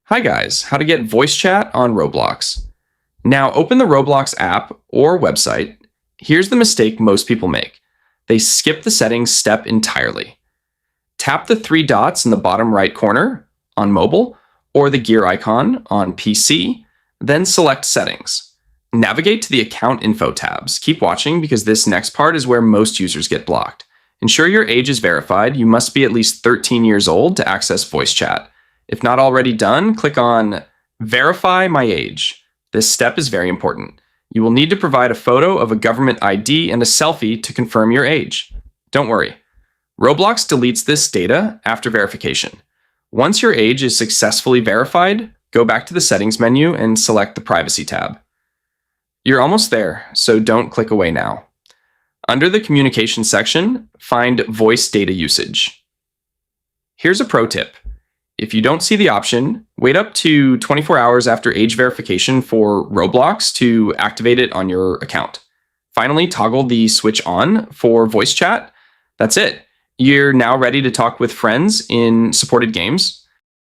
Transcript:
Hi guys, how to get voice chat on Roblox. Now open the Roblox app or website. Here's the mistake most people make. They skip the settings step entirely. Tap the three dots in the bottom right corner on mobile or the gear icon on PC, then select settings. Navigate to the account info tabs. Keep watching because this next part is where most users get blocked. Ensure your age is verified. You must be at least 13 years old to access voice chat. If not already done, click on Verify My Age. This step is very important. You will need to provide a photo of a government ID and a selfie to confirm your age. Don't worry. Roblox deletes this data after verification. Once your age is successfully verified, go back to the settings menu and select the privacy tab. You're almost there, so don't click away now. Under the communication section, find voice data usage. Here's a pro tip. If you don't see the option, wait up to 24 hours after age verification for Roblox to activate it on your account. Finally, toggle the switch on for voice chat. That's it. You're now ready to talk with friends in supported games.